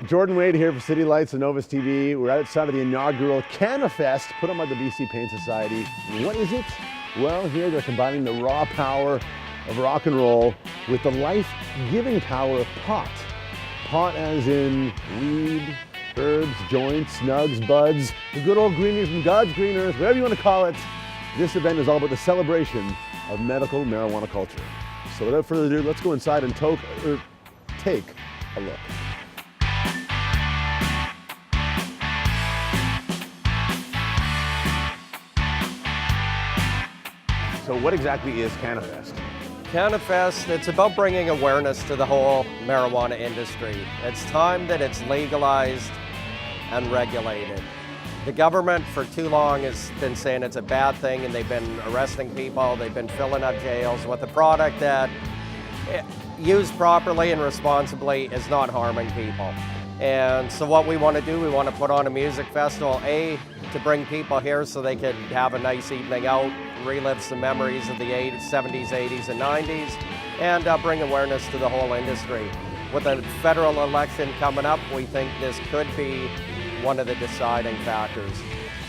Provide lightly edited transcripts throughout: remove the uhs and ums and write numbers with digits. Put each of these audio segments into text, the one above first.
Jordan Wade here for City Lights and Novus TV. We're outside of the inaugural Cannafest put on by the BC Paint Society. What is it? Well, here they're combining the raw power of rock and roll with the life-giving power of pot. Pot as in weed, herbs, joints, snugs, buds, the good old greenies from God's green earth, whatever you want to call it. This event is all about the celebration of medical marijuana culture. So without further ado, let's go inside and take a look. So what exactly is Cannafest? Cannafest, it's about bringing awareness to the whole marijuana industry. It's time that it's legalized and regulated. The government for too long has been saying it's a bad thing, and they've been arresting people, they've been filling up jails with a product that, used properly and responsibly, is not harming people. And so what we want to do, we want to put on a music festival, to bring people here so they could have a nice evening out, relive some memories of the 80s, 70s, 80s, and 90s, and bring awareness to the whole industry. With the federal election coming up, we think this could be one of the deciding factors.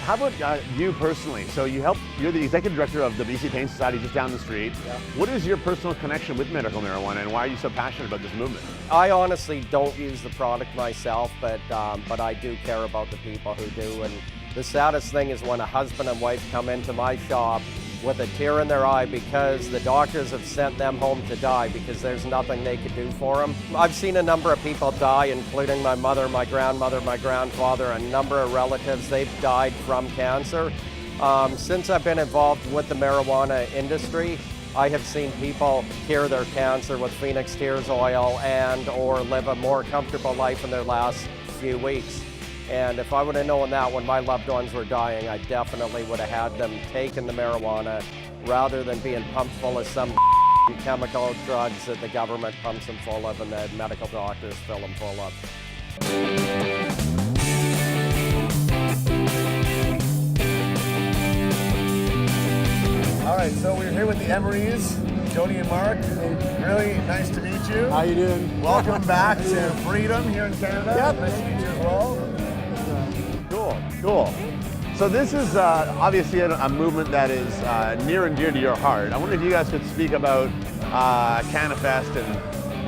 How about you personally? So you're the executive director of the BC Paint Society just down the street. Yeah. What is your personal connection with medical marijuana, and why are you so passionate about this movement? I honestly don't use the product myself, but I do care about the people who do. And the saddest thing is when a husband and wife come into my shop with a tear in their eye because the doctors have sent them home to die because there's nothing they could do for them. I've seen a number of people die, including my mother, my grandmother, my grandfather, a number of relatives. They've died from cancer. Since I've been involved with the marijuana industry, I have seen people cure their cancer with Phoenix Tears oil and or live a more comfortable life in their last few weeks. And if I would have known that when my loved ones were dying, I definitely would have had them taking the marijuana rather than being pumped full of some chemical drugs that the government pumps them full of and the medical doctors fill them full of. All right, so we're here with the Emerys, Jody and Mark. Really nice to meet you. How you doing? Welcome back to Freedom here in Canada. Yep. Nice to meet you as well. Cool. So this is obviously a movement that is near and dear to your heart. I wonder if you guys could speak about Cannafest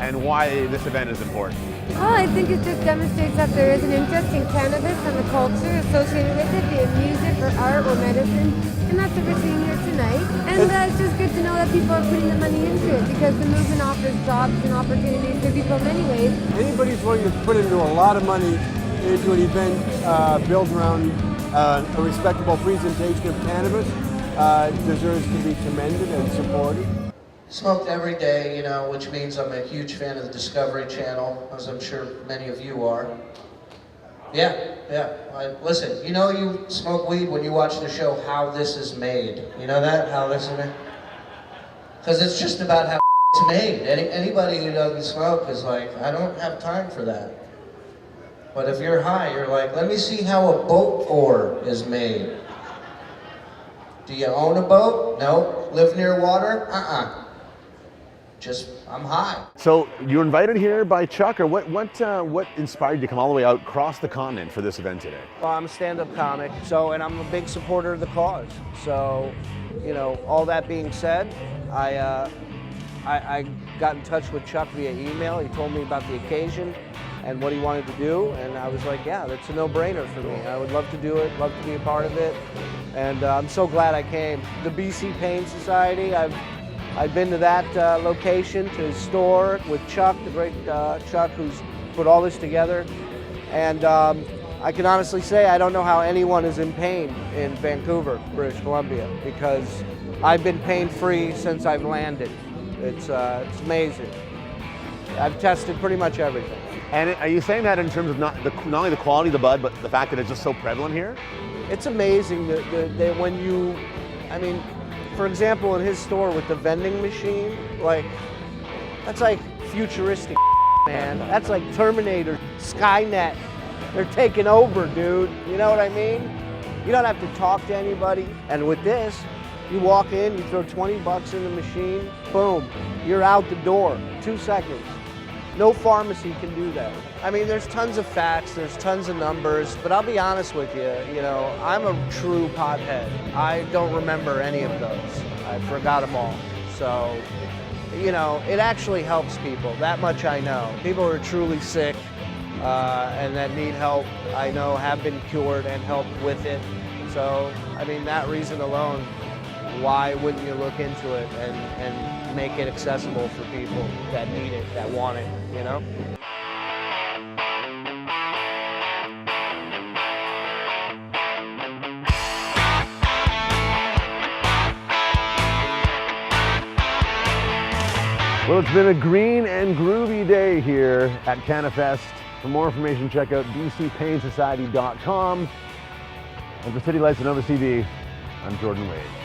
and why this event is important. Well, I think it just demonstrates that there is an interest in cannabis and the culture associated with it, be it music or art or medicine, and that's what we're seeing here tonight. And it's just good to know that people are putting the money into it because the movement offers jobs and opportunities for people in many ways. Anybody's willing to put into a lot of money into an event built around a respectable presentation of cannabis deserves to be commended and supported. Smoked every day, which means I'm a huge fan of the Discovery Channel, as I'm sure many of you are. Yeah. Listen, you smoke weed when you watch the show How This Is Made. You know that? How this is made? Because it's just about how it's made. Anybody who doesn't smoke is like, I don't have time for that. But if you're high, you're like, let me see how a boat oar is made. Do you own a boat? No. Live near water? Just, I'm high. So you were invited here by Chuck, or what inspired you to come all the way out across the continent for this event today? Well, I'm a stand-up comic, and I'm a big supporter of the cause. So, all that being said, I got in touch with Chuck via email. He told me about the occasion and what he wanted to do, and I was like, yeah, that's a no-brainer for me. I would love to do it, love to be a part of it, and I'm so glad I came. The BC Paint Society, I've been to that location, to his store with Chuck, the great Chuck, who's put all this together, and I can honestly say I don't know how anyone is in pain in Vancouver, British Columbia, because I've been pain-free since I've landed. It's amazing. I've tested pretty much everything. And are you saying that in terms of not only the quality of the bud, but the fact that it's just so prevalent here? It's amazing that when you, for example, in his store with the vending machine, that's like futuristic, man. That's like Terminator, Skynet. They're taking over, dude. You know what I mean? You don't have to talk to anybody. And with this, you walk in, you throw 20 bucks in the machine, boom, you're out the door, 2 seconds. No pharmacy can do that. I mean, there's tons of facts, there's tons of numbers, but I'll be honest with you, you know, I'm a true pothead. I don't remember any of those. I forgot them all. So, you know, it actually helps people. That much I know. People who are truly sick and that need help, I know have been cured and helped with it. So, I mean, that reason alone, why wouldn't you look into it and make it accessible for people that need it, that want it, you know? Well, it's been a green and groovy day here at Cannafest. For more information, check out bcpainsociety.com. And for City Lights and Novus TV, I'm Jordan Wade.